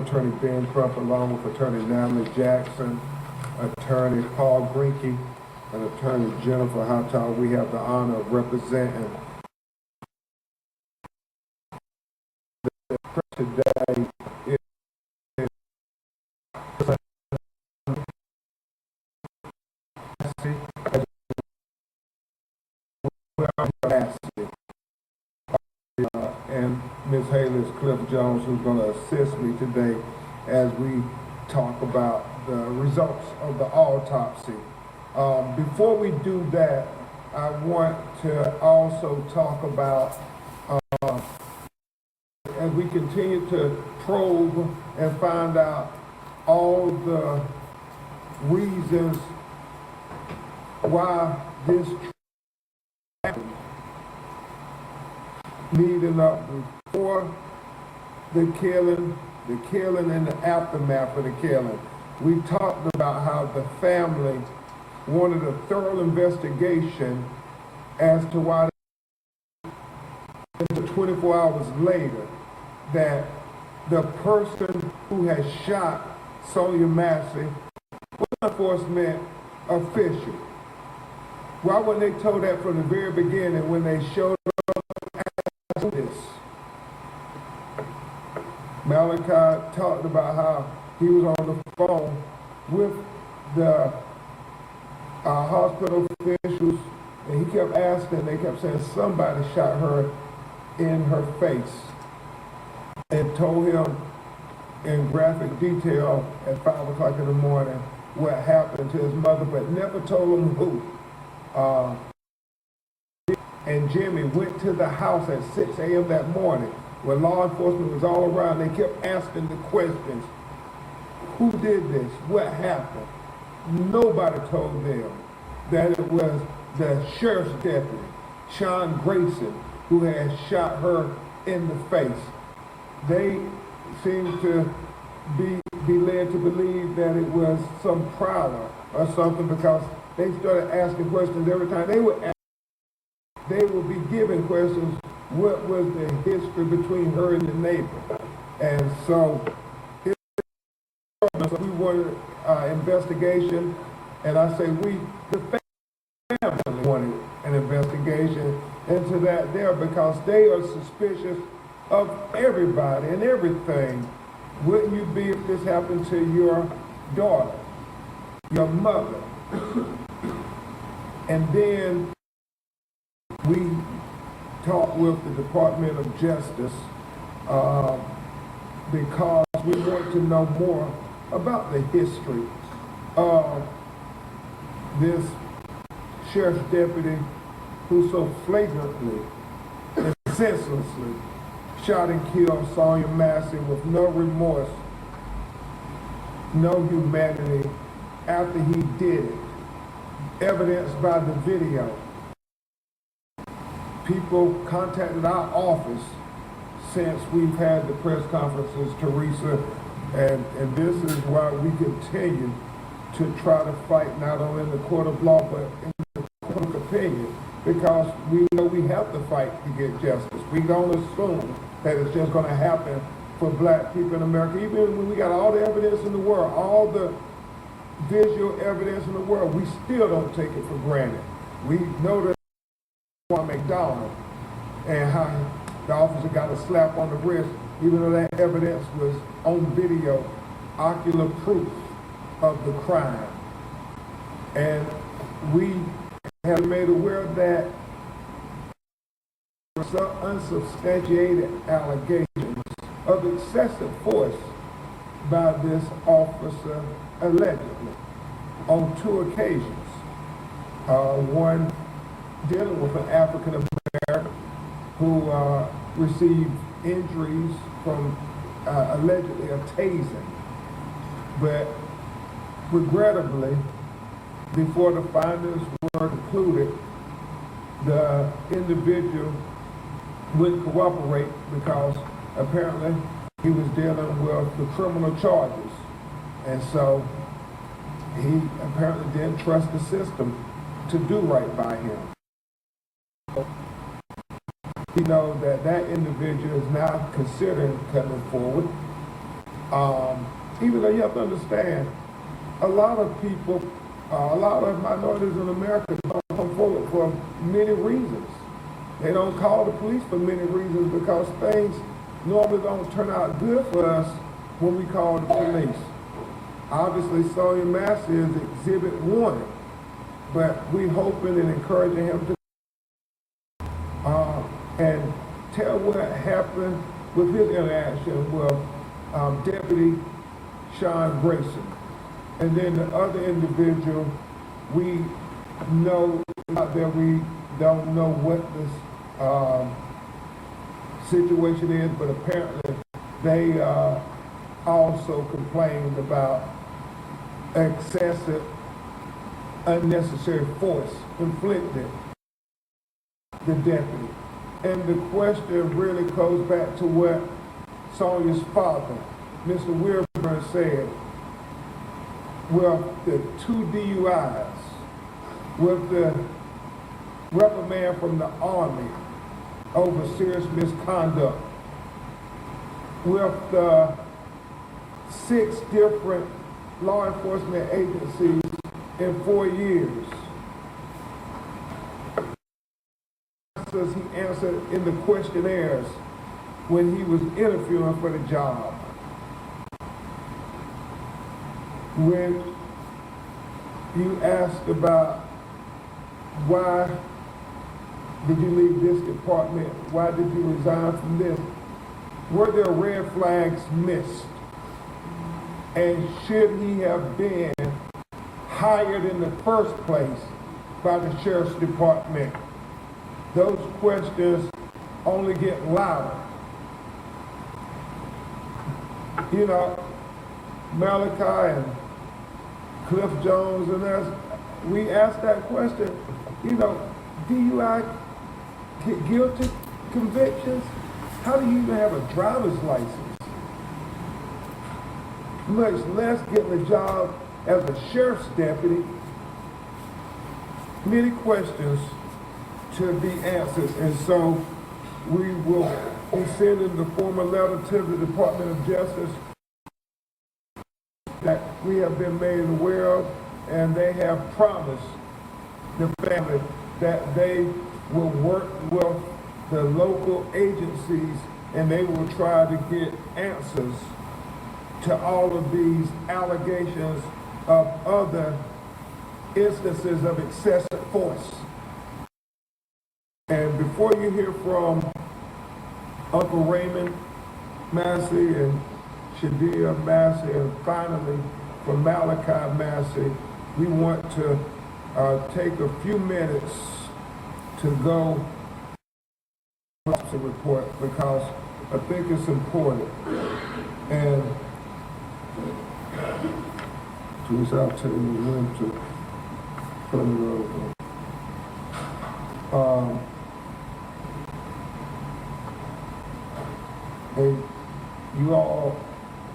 Attorney Ben Crump, along with Attorney Natalie Jackson, Attorney Paul Grinke, and Attorney Jennifer Houghton. We have the honor of representing today is Massey, and Ms. Haley's Cliff Jones, who's going to assist me today as we talk about the results of the autopsy. Before we do that, I want to also talk about, as we continue to probe and find out all the reasons why this happened, leading up before the killing and the aftermath of the killing. We talked about how the family wanted a thorough investigation as to why 24 hours later that the person who had shot Sonya Massey was an enforcement official. Why weren't they told that from the very beginning when they showed up as this? Malachi talked about how he was on the phone with the hospital officials, and he kept asking, they kept saying somebody shot her in her face, and told him in graphic detail at 5 o'clock in the morning what happened to his mother, but never told him who. And Jimmy went to the house at 6 a.m. that morning where law enforcement was all around. They kept asking the questions. Who did this? What happened? Nobody told them that it was the sheriff's deputy, Sean Grayson, who had shot her in the face. They seemed to be led to believe that it was some prowler or something, because they started asking questions every time they would ask. They would be given questions. What was the history between her and the neighbor? And so we wanted investigation, and I say we, the family wanted an investigation into that there, because they are suspicious of everybody and everything. Wouldn't you be if this happened to your daughter, your mother? And then we talked with the Department of Justice because we want to know more about the history of this sheriff's deputy who so flagrantly and senselessly shot and killed Sonya Massey with no remorse, no humanity after he did it, evidenced by the video. People contacted our office since we've had the press conferences, Teresa, and this is why we continue to try to fight not only in the court of law but in the court of opinion, because we know we have to fight to get justice. We don't assume that it's just going to happen for black people in America. Even when we got all the evidence in the world, all the visual evidence in the world, we still don't take it for granted. We know that McDonald and how the officer got a slap on the wrist, even though that evidence was on video, ocular proof of the crime. And we have been made aware that some unsubstantiated allegations of excessive force by this officer allegedly on 2 occasions. One dealing with an African American who received injuries from allegedly a tasing. But regrettably, before the findings were concluded, the individual wouldn't cooperate because apparently he was dealing with the criminal charges. And so he apparently didn't trust the system to do right by him. We know that that individual is now considering coming forward Even though you have to understand, a lot of people, a lot of minorities in America don't come forward for many reasons. They don't call the police for many reasons because things normally don't turn out good for us when we call the police. Obviously, Sonya Massey is exhibit 1, but we hoping and encouraging him to and tell what happened with his interaction with Deputy Sean Grayson. And then the other individual, we know that we don't know what this situation is, but apparently they also complained about excessive, unnecessary force inflicted the deputy. And the question really goes back to what Sonya's father, Mr. Wilburn, said. Well, the 2 DUIs, with the reprimand from the Army over serious misconduct, with the 6 different law enforcement agencies in 4 years. He answered in the questionnaires when he was interviewing for the job. When you asked about why did you leave this department, why did you resign from this, were there red flags missed? And should he have been hired in the first place by the sheriff's department? Those questions only get louder. You know, Malachi and Cliff Jones and us, we asked that question, you know, DUI guilty convictions? How do you even have a driver's license? Much less getting a job as a sheriff's deputy. Many questions to be answered, and so we will be sending the formal letter to the Department of Justice that we have been made aware of, and they have promised the family that they will work with the local agencies and they will try to get answers to all of these allegations of other instances of excessive force. And before you hear from Uncle Raymond Massey and Shadia Massey, and finally from Malachi Massey, we want to take a few minutes to go autopsy report because I think it's important. And to reach out to him to put it over. And you all,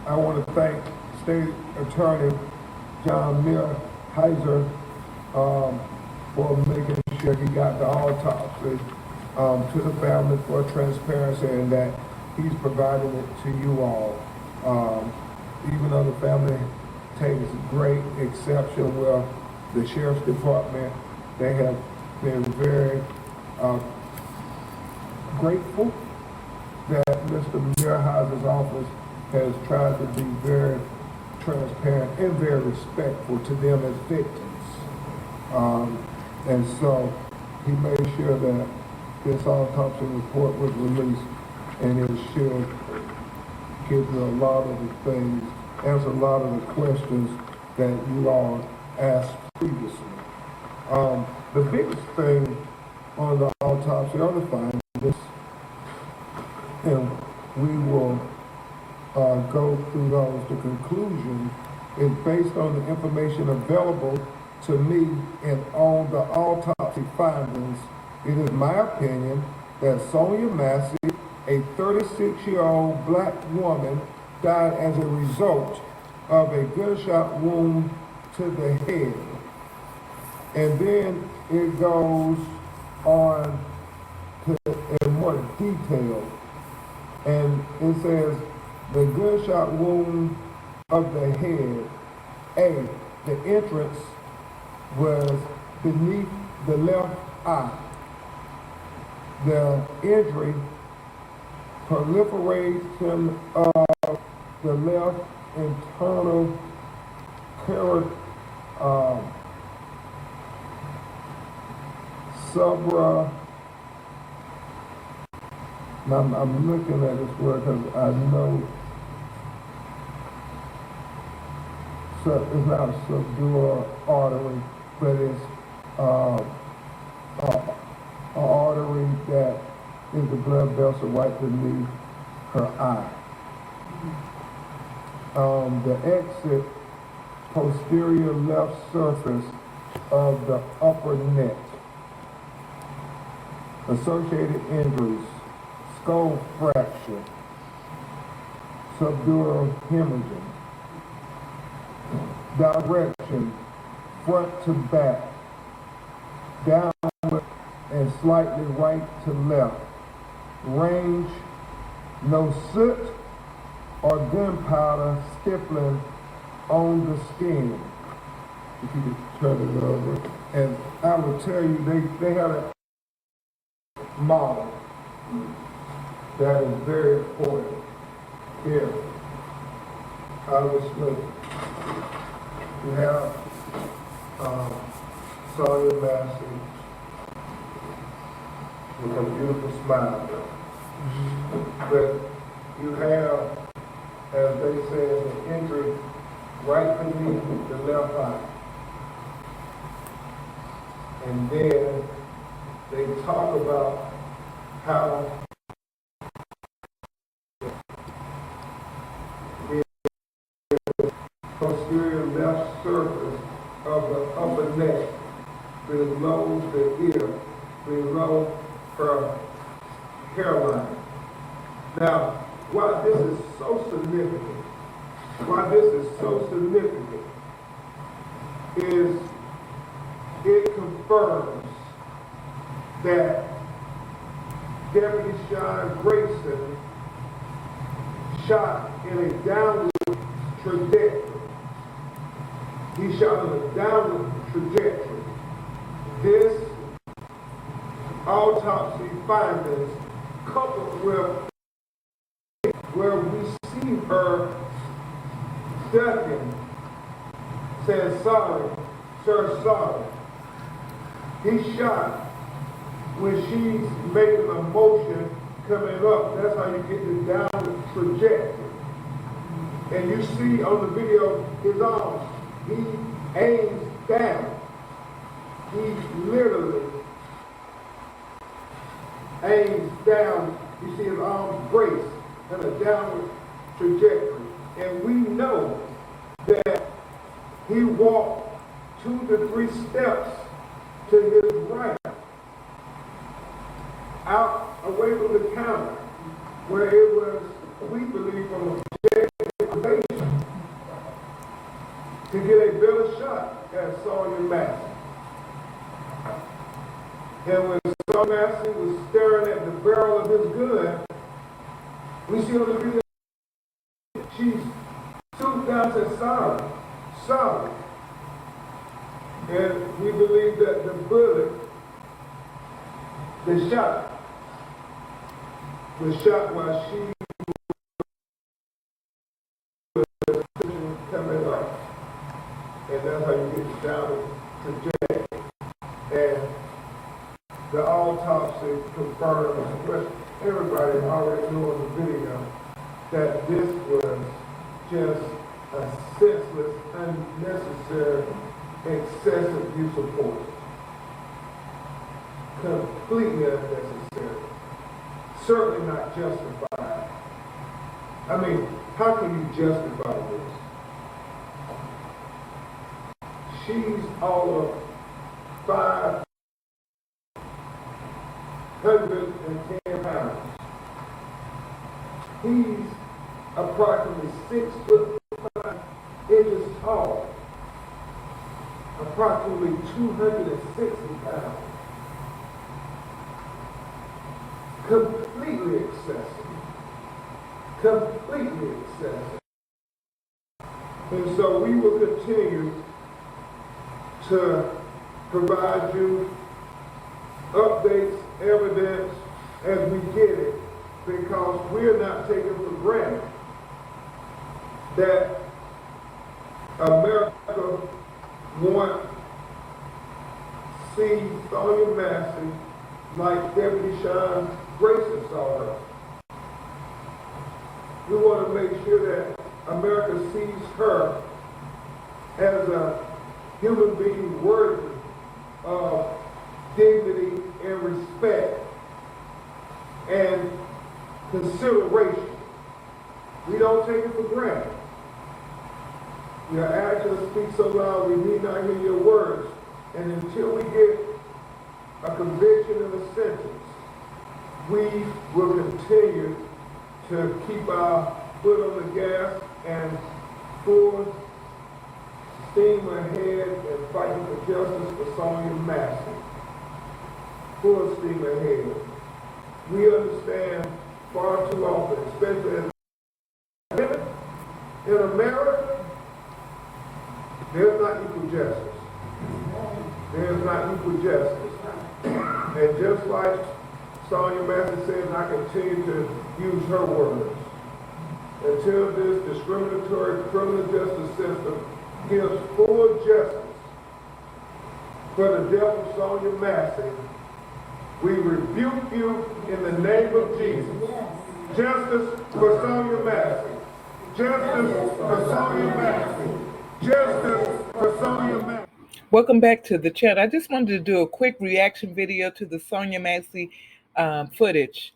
I want to thank State Attorney John Heiser for making sure he got the autopsy to the family for transparency, and that he's providing it to you all. Even though the family takes great exception with the Sheriff's Department, they have been very grateful that Mr. Heiser's office has tried to be very transparent and very respectful to them as victims. And so he made sure that this autopsy report was released, and it should give you a lot of the things, answer a lot of the questions that you all asked previously. The biggest thing on the autopsy are the findings, and we will go through those. The conclusion is based on the information available to me and on the autopsy findings. It is my opinion that Sonya Massey, a 36-year-old black woman, died as a result of a gunshot wound to the head. And then it goes on to in more detail. And it says The gunshot wound of the head, A, the entrance was beneath the left eye. The injury proliferation of the left internal subra. I'm looking at this word because I know it's not a subdural artery, but it's an artery that is the blood vessel right beneath her eye. The exit posterior left surface of the upper neck. Associated injuries: skull fracture, subdural hemorrhaging. Direction: front to back, downward and slightly right to left. Range: no soot or gunpowder stippling on the skin. If you could turn it over. And I will tell you, they had a model that is very important. Here, obviously, you have Sonya Massey with a beautiful smile. But you have, as they say, an injury right beneath the left eye. And then they talk about how the posterior left surface of the upper neck, below the ear, below her hairline. Now, why this is so significant, is it confirms that Deputy Sean Grayson shot in a downward trajectory. He shot in a downward trajectory. This autopsy findings, coupled with where we see her ducking, says sorry, sir, sorry. He shot when she's making a motion coming up. That's how you get the downward trajectory. And you see on the video his arms. He aims down. He literally aims down. You see his arms brace in a downward trajectory. And we know that he walked 2 to 3 steps to his right, out away from the counter, where it was, we believe, from objective to get a better shot at Sonya Massey. And when Sonya Massey was staring at the barrel of his gun, we see on the video, she's stooped down and said, sorry, sorry. And we believe that the bullet, the shot, was shot while she was coming up. And that's how you get down to trajectory. And the autopsy confirms what everybody already knew on the video, that this was just a senseless, unnecessary, excessive use of force. Completely unnecessary. Certainly not justified. I mean, how can you justify this? She's all of 510 pounds. He's approximately 6'5" tall. Approximately 260 pounds. Completely excessive. completely excessive. And so we will continue to provide you updates, evidence as we get it, because we're not taking for granted that America wants see Sonya Massey like Deputy Sean Grayson saw her. We want to make sure that America sees her as a human being worthy of dignity and respect and consideration. We don't take it for granted. Your actions speak so loud we need not hear your words. And until we get a conviction and a sentence, we will continue to keep our foot on the gas and full steam ahead and fighting for justice for Sonya Massey. Full steam ahead. We understand far too often, especially as women in America, there's not equal justice. There's not equal justice. And just like Sonya Massey says, I continue to use her words. Until this discriminatory criminal justice system gives full justice for the death of Sonya Massey, we rebuke you in the name of Jesus. Justice for Sonya Massey. Justice for Sonya Massey. Justice for Sonya Massey. Welcome back to the chat. I just wanted to do a quick reaction video to the Sonya Massey footage.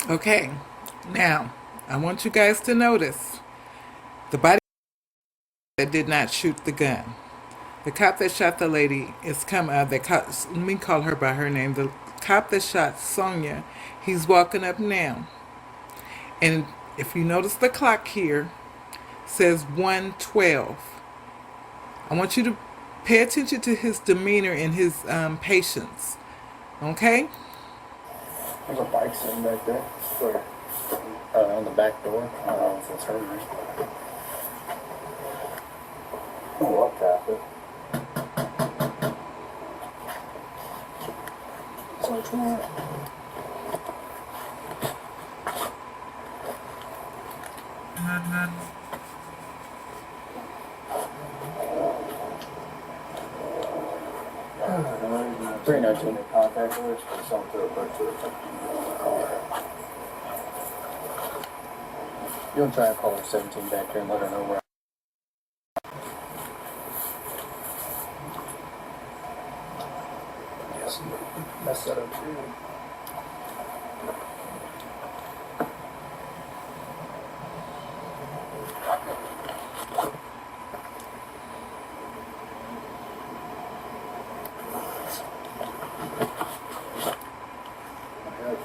Okay, now I want you guys to notice the body that did not shoot the gun. The cop that shot the lady is let me call her by her name. The cop that shot Sonya, he's walking up now. And if you notice the clock here says 1:12. I want you to pay attention to his demeanor and his patience. Okay? There's a bike sitting back there. Where? On the back door. I don't know if it's hers. Oh, I'll tap it. So which one? Three notes in the contact list or something to refer to it. You'll try and call her 17 back there and let her know where. Yes, mess that up too.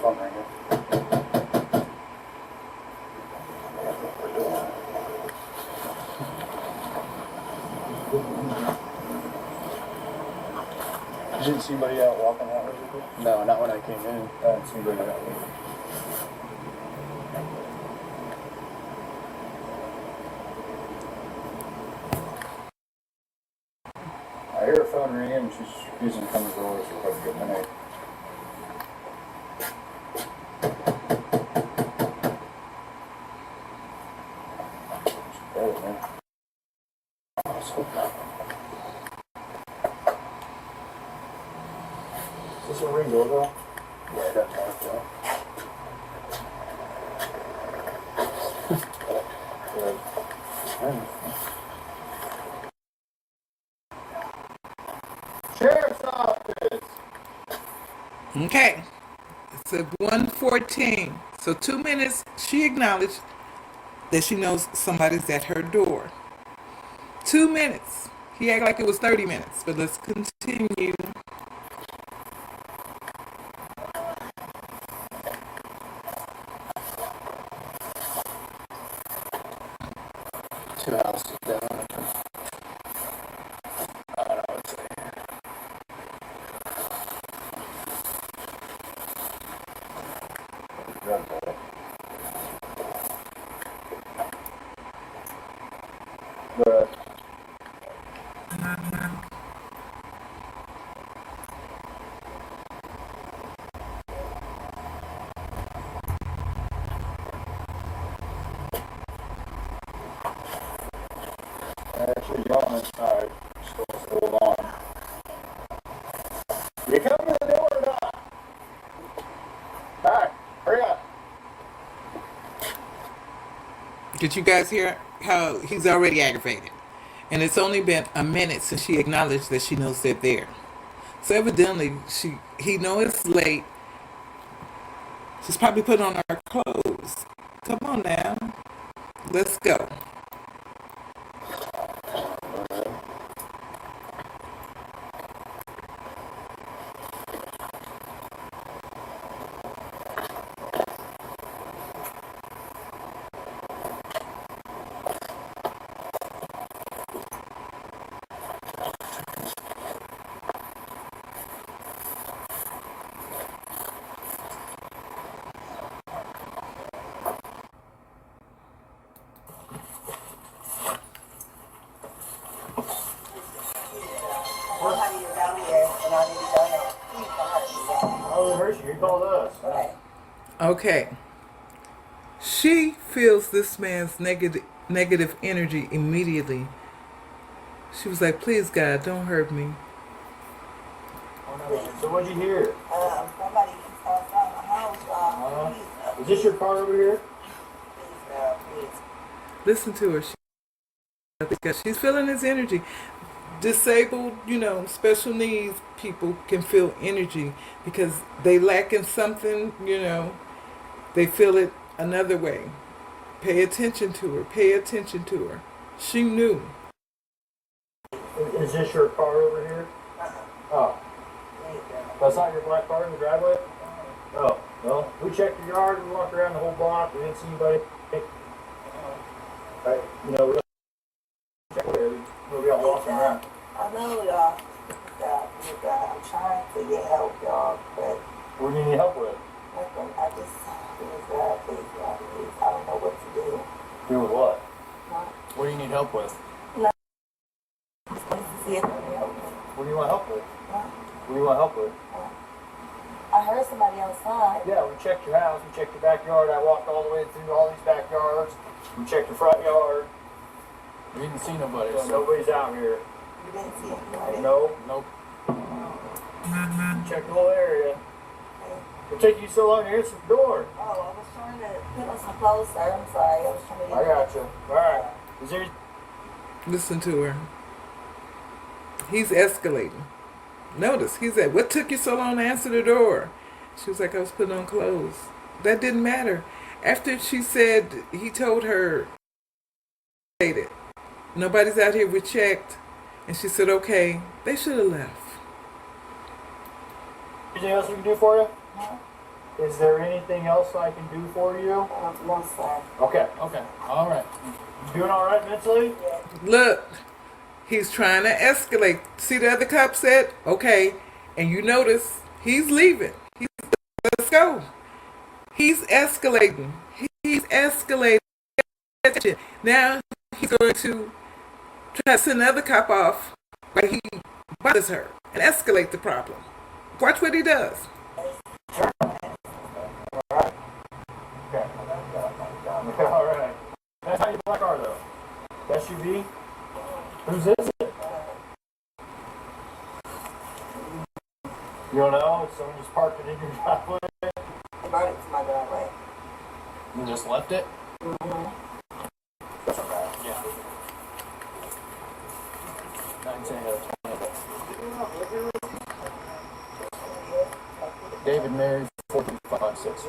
Phone ringer. You didn't see anybody out walking out with you? No, not when I came in. I didn't see anybody out there. I hear her phone ringing and she's refusing to come to the door, so probably good minute. Is this a ring doorbell? Yeah, it doesn't work though. Sheriff's office. Okay. It's at 1:14. So 2 minutes, she acknowledged that she knows somebody's at her door. 2 minutes. He acted like it was 30 minutes, but let's continue. Two houses down. I don't know what's there. But actually, y'all inside. Still on. You come to the door or not? Back. Hurry up. Did you guys hear how he's already aggravated? And it's only been a minute since she acknowledged that she knows they're there. So evidently, he knows it's late. She's probably put on her clothes. Come on now. Let's go. Oh, Hershey, you called us. Okay. She feels this man's negative energy immediately. She was like, please, God, don't hurt me. So what'd you hear? Somebody inside my house. Is this your car over here? Please. Listen to her. She's feeling his energy. Disabled, special needs people can feel energy because they lack in something, they feel it another way. Pay attention to her. Pay attention to her. She knew. Is this your car over here? Oh. That's not your black car in the driveway? Oh, well, we checked your yard, we walked around the whole block, we didn't see anybody. Right, we don't check where we all walking around. I know y'all. I'm trying to get help, y'all, but What do you need help with? nothing. I just, please, God, please. I don't know what to do. Do with what? Huh? What do you need help with? Just wanted to see if they can help me. What do you want help with? Huh? What do you want help with? I heard somebody outside. Yeah, we checked your house, we checked your backyard, I walked all the way through all these backyards, we checked your front yard. We didn't see nobody. So nobody's out here. You didn't see anybody. No. Nope. Check the whole area. It'll take you so long to answer the door. Oh, I was trying to put on some clothes, sir. I'm sorry. I was trying to get I got you. Alright. Is there... Listen to her. He's escalating. Notice, he said, what took you so long to answer the door? She was like, I was putting on clothes. That didn't matter. After she said, he told her, nobody's out here, we checked. And she said, okay, they should have left. Anything else we can do for you? Huh? Is there anything else I can do for you? No, sir. Okay. Alright. You doing alright mentally? Yeah. Look, he's trying to escalate. See the other cop said, okay, and you notice he's leaving. Let's go. He's escalating. He's escalating. Now he's going to try to send another cop off where he bothers her and escalate the problem. Watch what he does. Okay, alright. That's how you black car though. SUV? Whose is it? You don't know? Someone just parked it in your driveway? They brought it to my driveway. You just left it? Mm-hmm. That's not bad. Yeah. 9 10 out of 20. David Mary 4356.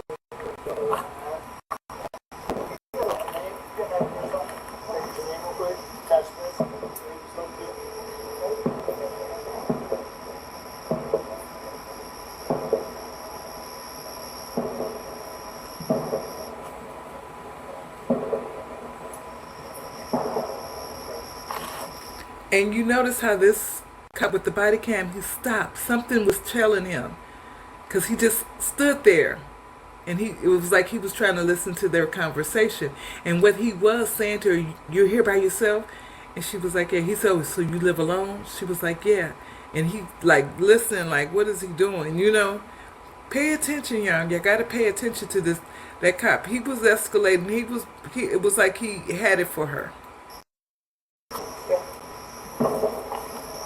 And you notice how this cop with the body cam, he stopped. Something was telling him. Because he just stood there. And it was like he was trying to listen to their conversation. And what he was saying to her, "You're here by yourself?" And she was like, "Yeah." He said, "So you live alone?" She was like, "Yeah." And he like listening, like, what is he doing? You know? Pay attention, y'all. You got to pay attention to that cop. He was escalating. It was like he had it for her.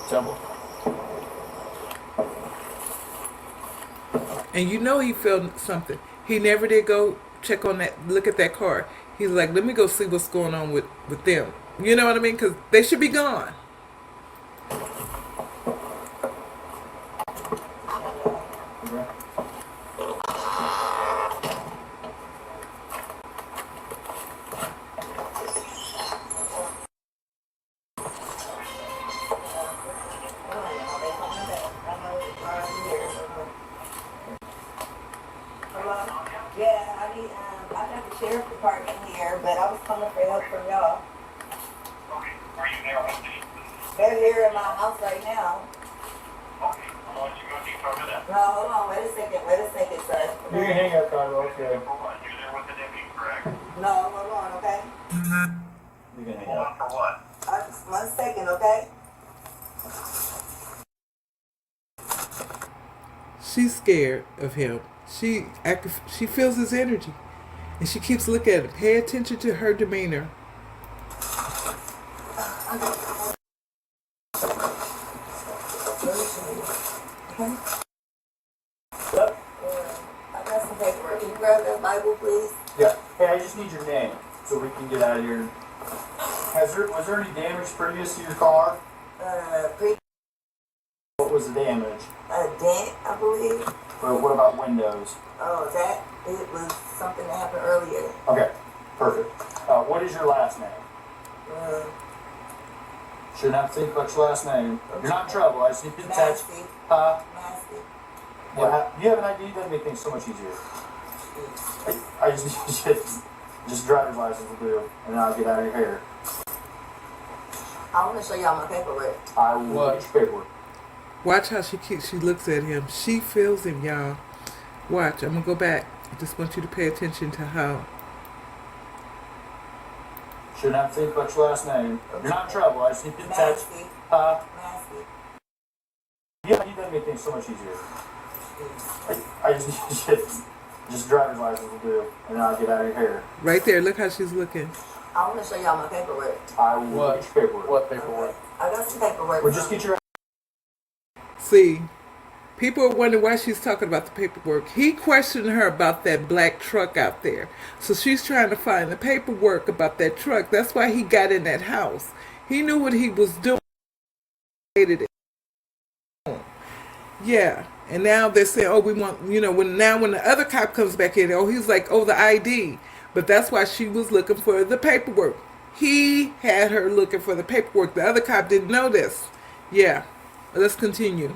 Temple. And you know he felt something. He never did go check on that, look at that car. He's like, let me go see what's going on with them. You know what I mean? Because they should be gone. Yeah, I got the sheriff department here, but I was coming for help from y'all. Okay, are you there with me? They're here in my house right now. Okay, I'll let you go deeper into that. No, hold on, wait a second, sir. You can hang up, Carlo. Okay. For what? You're there with the deputy, correct? No, hold on, okay? You can hang Hold on up. for what? Just 1 second, okay? She's scared of him. She feels his energy. And she keeps looking at it. Pay attention to her demeanor. I got some paperwork. Can you grab that Bible, please? Yeah. Hey, I just need your name so we can get out of here. Was there any damage previous to your car? What was the damage? A dent, I believe. Or what about windows? Oh, it was something that happened earlier. Okay, perfect. What is your last name? Shouldn't have to think about your last name. You're not in trouble. I just need to text. Massey. Huh? Massey. Yeah. You have an ID? That'd make things so much easier. I just need just driver's license will do, and then I'll get out of your hair. I want to show y'all my paperwork. I will get your paperwork. Watch how she looks at him. She feels him, y'all. Watch. I'm going to go back. I just want you to pay attention to how. Shouldn't have to think about your last name. You're not in trouble. I just need to text. Massey. Huh? Massey. Yeah, that'd make things so much easier. I just need just driver's license will do, and then I'll get out of your hair. Right there. Look how she's looking. I want to show y'all my paperwork. I will get your paperwork. What paperwork? I got some paperwork. Well, just get your. See, people are wondering why she's talking about the paperwork. He questioned her about that black truck out there. So she's trying to find the paperwork about that truck. That's why he got in that house. He knew what he was doing. Yeah. And now they're saying, oh, we want, when the other cop comes back in, he's like, oh, the ID. But that's why she was looking for the paperwork. He had her looking for the paperwork. The other cop didn't know this. Yeah. Let's continue.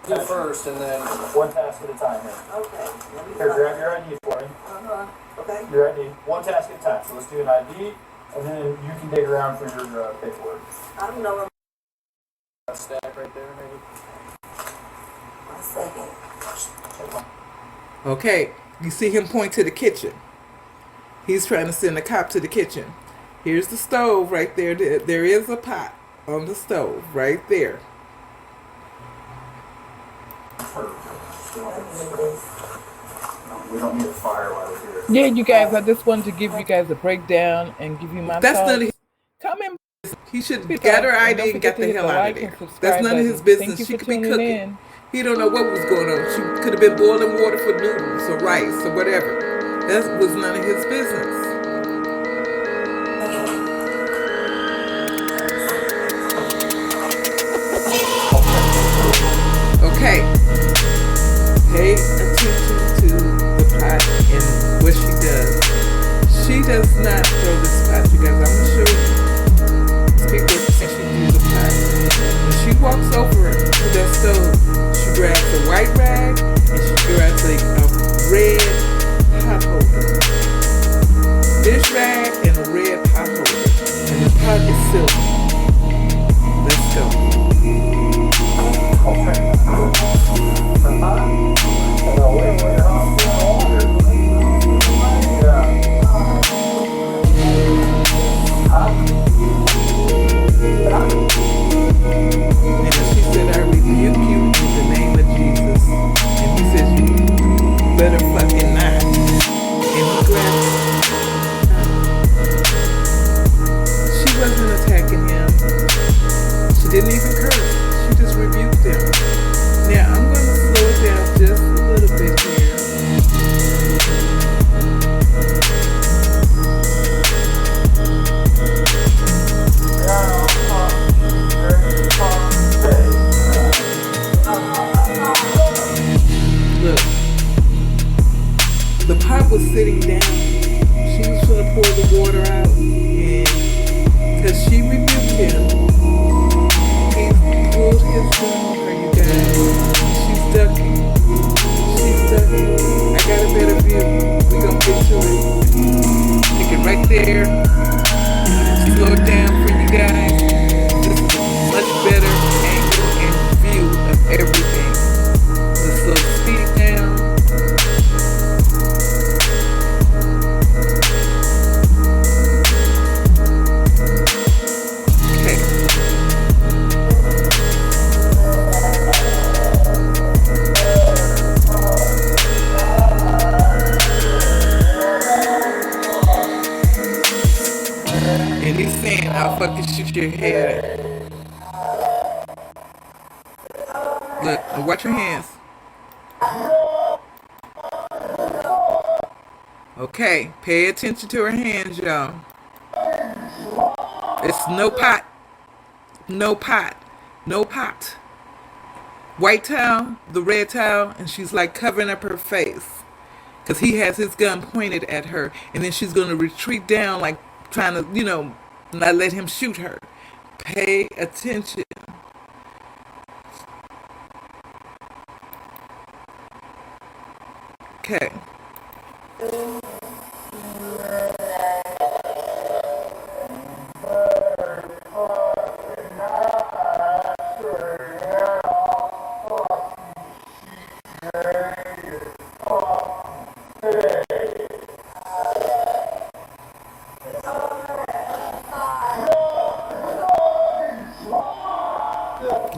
Do first, and then One task at a time here. Okay. Here, grab your ID for me. Okay. Your ID. One task at a time. So let's do an ID, and then you can dig around for your paperwork. I don't know where. stack right there, maybe. 1 second. Okay. You see him point to the kitchen. He's trying to send a cop to the kitchen. Here's the stove right there. There is a pot on the stove right there. We don't need a fire while we're here. Yeah, you guys, I just wanted to give you guys a breakdown and give you my That's thoughts. none of his, Come in. He should have Because- got her and ID don't and got forget to the hit hell the out of like there. and subscribe That's none of his button. business. Thank you She for could be tuning cooking. in. He don't know what was going on. She could have been boiling water for noodles or rice or whatever. That was none of his business. Okay. Pay attention. your head. Look, watch your hands. Okay, pay attention to her hands, y'all. It's no pot. No pot. No pot. White towel, the red towel, and she's like covering up her face. Because he has his gun pointed at her. And then she's going to retreat down like trying to, not let him shoot her. Pay attention. Okay.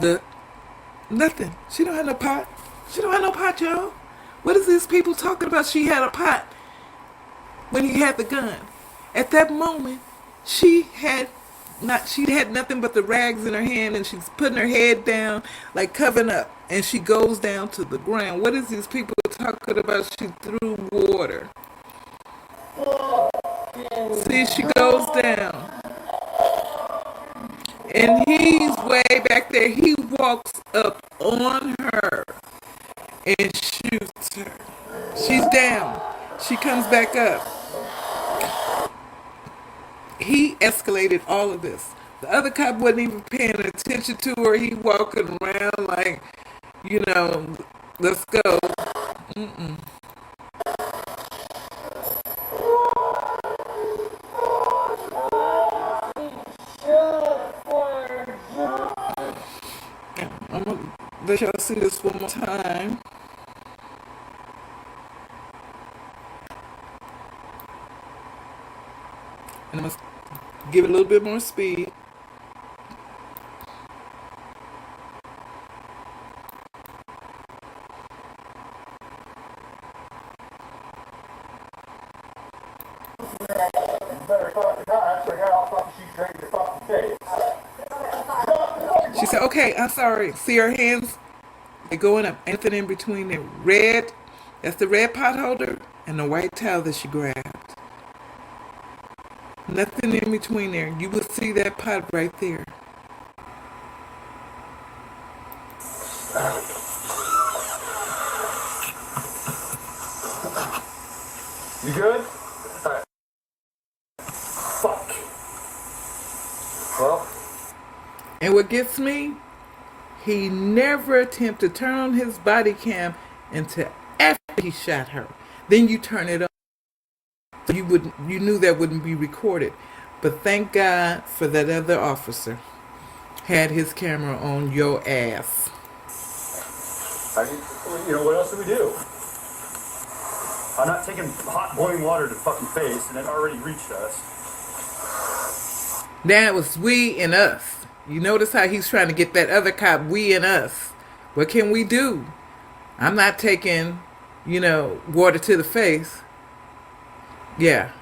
Look, nothing. She don't have no pot. She don't have no pot, y'all. What is these people talking about? She had a pot when he had the gun. At that moment, she had nothing but the rags in her hand, and she's putting her head down, like covering up, and she goes down to the ground. What is these people talking about? She threw water. See, she goes down. And he's way back there. He walks up on her and shoots her. She's down. She comes back up. He escalated all of this. The other cop wasn't even paying attention to her. He walking around like, let's go. Mm-mm. I'm going to let y'all see this one more time. And I'm going to give it a little bit more speed. She said, okay, I'm sorry. See her hands? They're going up. Anything in between the red, that's the red pot holder, and the white towel that she grabbed. Nothing in between there. You will see that pot right there. You good? Alright. Fuck. Well. And what gets me, he never attempted to turn on his body cam until after he shot her. Then you turn it on. So you knew that wouldn't be recorded. But thank God for that other officer. Had his camera on your ass. What else do we do? I'm not taking hot boiling water to the fucking face, and it already reached us. That was we and us. You notice how he's trying to get that other cop, we and us. What can we do? I'm not taking, water to the face. Yeah.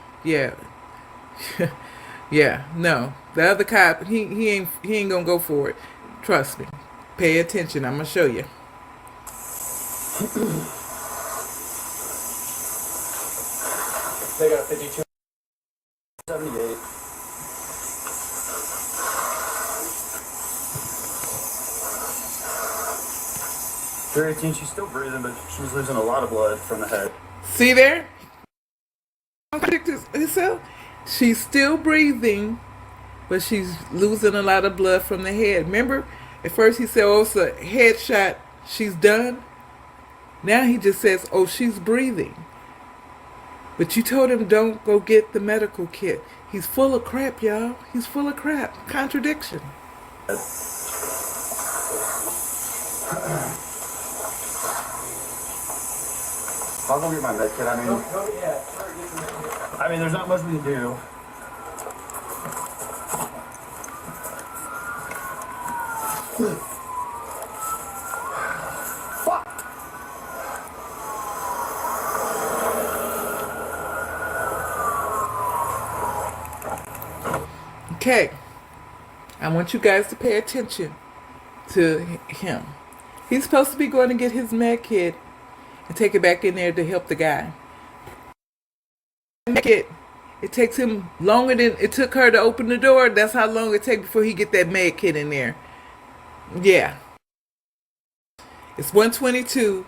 Yeah, no. The other cop, he ain't gonna go for it. Trust me. Pay attention. I'm gonna show you. They got a 5278. They're 18, she's still breathing, but she's losing a lot of blood from the head. See there? Herself. She's still breathing, but she's losing a lot of blood from the head. Remember, at first he said, oh, it's a headshot. She's done. Now he just says, oh, she's breathing. But you told him don't go get the medical kit. He's full of crap, y'all. He's full of crap. Contradiction. I'll go get my med kit. There's not much we can do. Fuck! Okay. I want you guys to pay attention to him. He's supposed to be going to get his med kit and take it back in there to help the guy. It takes him longer than it took her to open the door. That's how long it takes before he get that med kit in there. Yeah. It's 1:22.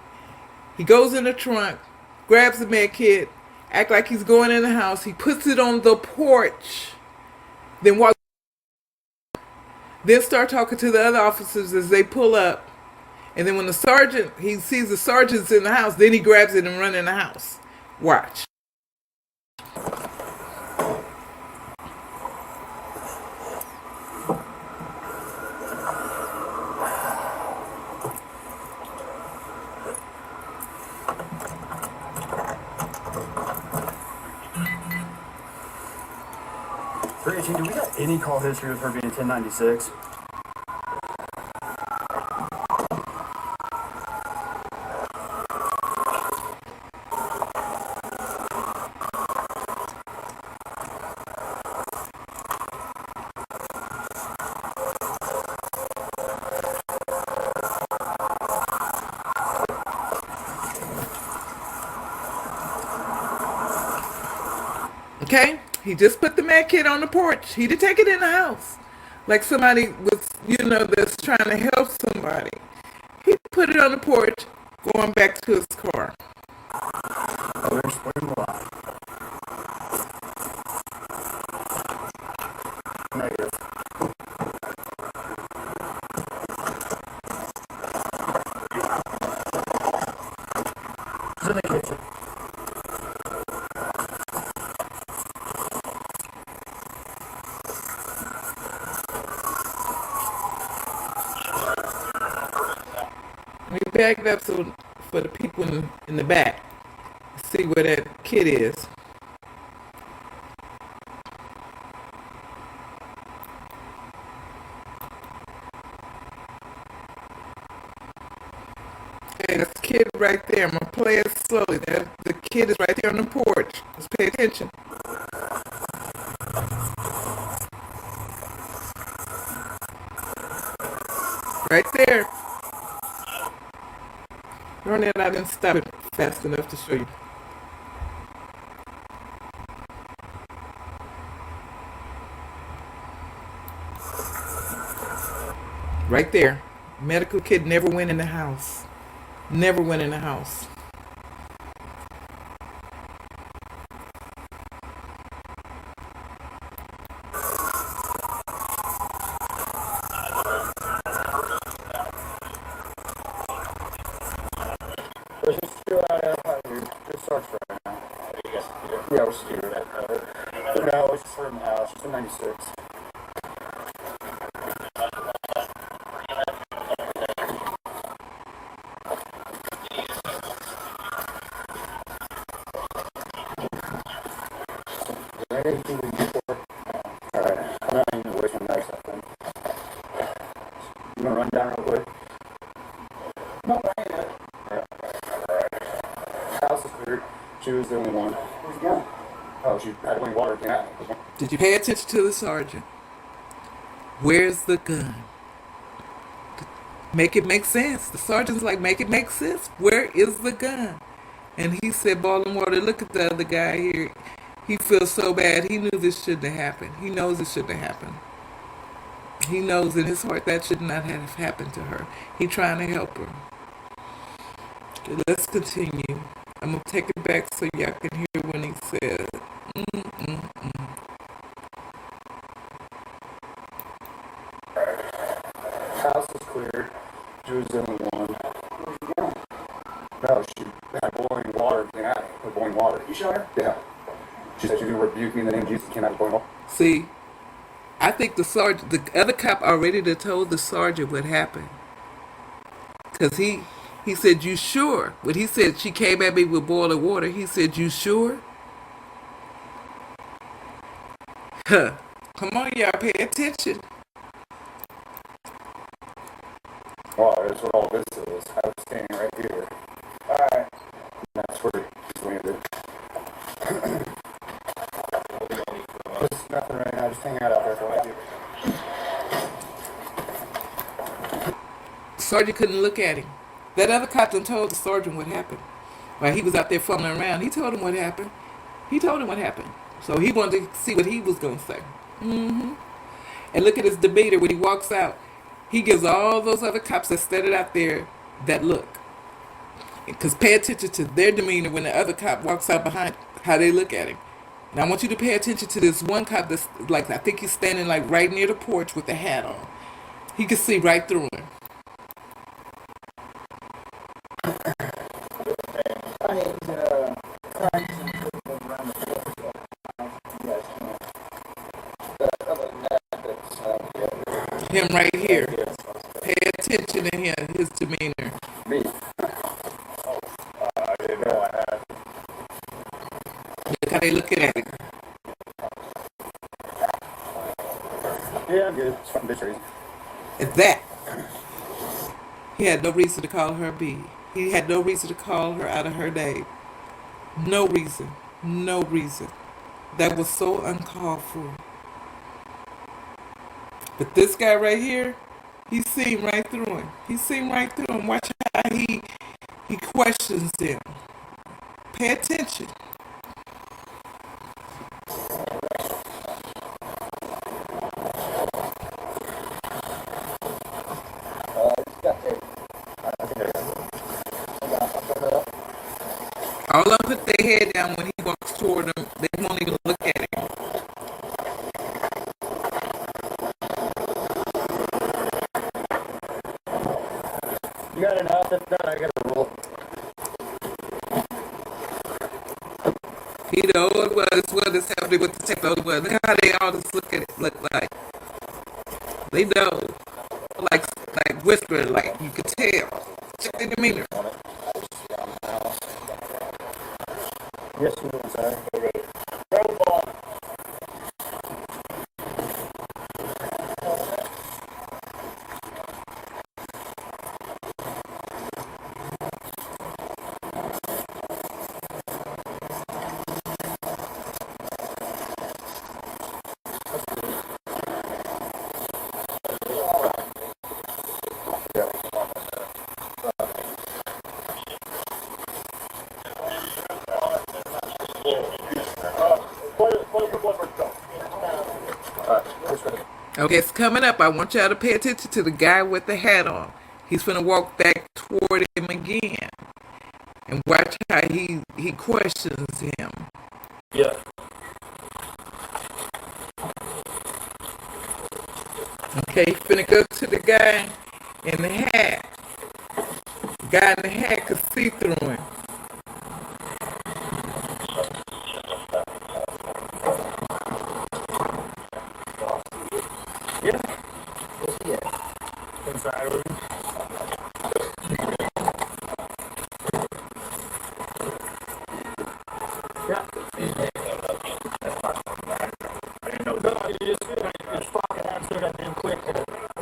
He goes in the trunk, grabs the med kit, act like he's going in the house. He puts it on the porch, then walks. Then start talking to the other officers as they pull up. And then when he sees the sergeant's in the house, then he grabs it and run in the house. Watch. Rachel, do we got any call history with her being 1096? Okay? He just put the med kit on the porch. He didn't take it in the house. Like somebody was, that's trying to help somebody. He put it on the porch, going back to his car. Oh, there's one more. Negative. It's in the kitchen. We backed up so for the people in the back see where that kid is. Okay, that's the kid right there. I'm gonna play it slowly. The kid is right there on the porch. Let's pay attention. Right there. Darn it, I didn't stop it fast enough to show you. Right there. Medical kid never went in the house. Never went in the house. Let's just still out here. Just search right now. Yeah, we're still at that. No, it's just her in the house. She's in 96. Alright, I'm not even away from that stuff then. You wanna run down real quick? No, I ain't it. Yeah. House is cleared. She was the only one. Where's the gun? Oh, she had to win water. Yeah. Did you pay attention to the sergeant? Where's the gun? Make it make sense. The sergeant's like, make it make sense. Where is the gun? And he said, boiling water. Look at the other guy here. He feels so bad. He knew this shouldn't have happened. He knows it shouldn't have happened. He knows in his heart that should not have happened to her. He's trying to help her. Okay, let's continue. I'm going to take it back so y'all can hear when he said, House is cleared. She was the only one. Where's the gun? No, she had boiling water. Yeah, boiling water. You shot her? Yeah. She said she was going to rebuke me in the name of Jesus and came out with boiling water. See, I think the other cop already told the sergeant what happened. Because he said, you sure? When he said she came at me with boiling water, he said, you sure? Huh. Come on, y'all, pay attention. Wow, that's what all this is. I was standing right here. Alright. That's where he's landed. Just nothing right now. Just hang out there for a while. sergeant couldn't look at him. That other cop done told the sergeant what happened. While he was out there fumbling around, he told him what happened. He told him what happened. So he wanted to see what he was going to say. And look at his demeanor when he walks out. He gives all those other cops that stood out there that look. Because pay attention to their demeanor when the other cop walks out behind, how they look at him. And I want you to pay attention to this one cop that's like, I think he's standing like right near the porch with the hat on. He can see right through him. Him right here. Pay attention to him, his demeanor. Me. I didn't know I had. Look how they looking at him. Yeah, I'm good. It's from this reason. At that, he had no reason to call her a B. He had no reason to call her out of her name. No reason. No reason. That was so uncalled for. But this guy right here, he seen right through him. He seen right through him. Watch how he questions them. Pay attention. All of them put their head down when he walks toward them. They won't even look at him. You got enough? If not, I got a roll. He know it was what is happening with the technology. Look how they all just look at it, look like. They know. Like whispering, like you could tell. Check the demeanor. Yes, I'm sorry. Okay, it's coming up. I want y'all to pay attention to the guy with the hat on. He's gonna walk back toward him again. And watch how he questions him. Yeah. Okay, he's finna go to the guy in the hat. The guy in the hat could see through him. Inside room. Yeah. I didn't know. No, you just fucking answered that damn quick. We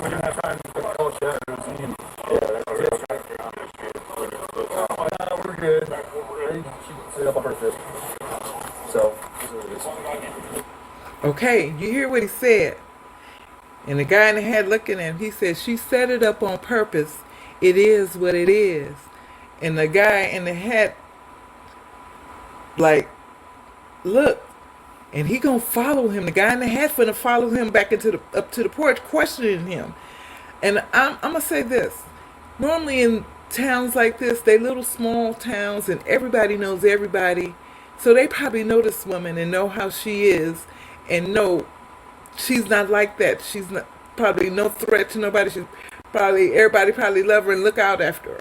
didn't have time to call shut. Yeah, that's it. We're good. Sit up on her fist. So, this is what it is. Okay, you hear what he said. And the guy in the hat looking at him, he said, she set it up on purpose. It is what it is. And the guy in the hat, like, look. And he gonna follow him. The guy in the hat finna follow him back up to the porch, questioning him. And I'm gonna say this. Normally in towns like this, they little small towns and everybody knows everybody. So they probably know this woman and know how she is and know she's not like that. She's not probably no threat to nobody. She's probably everybody probably love her and look out after her.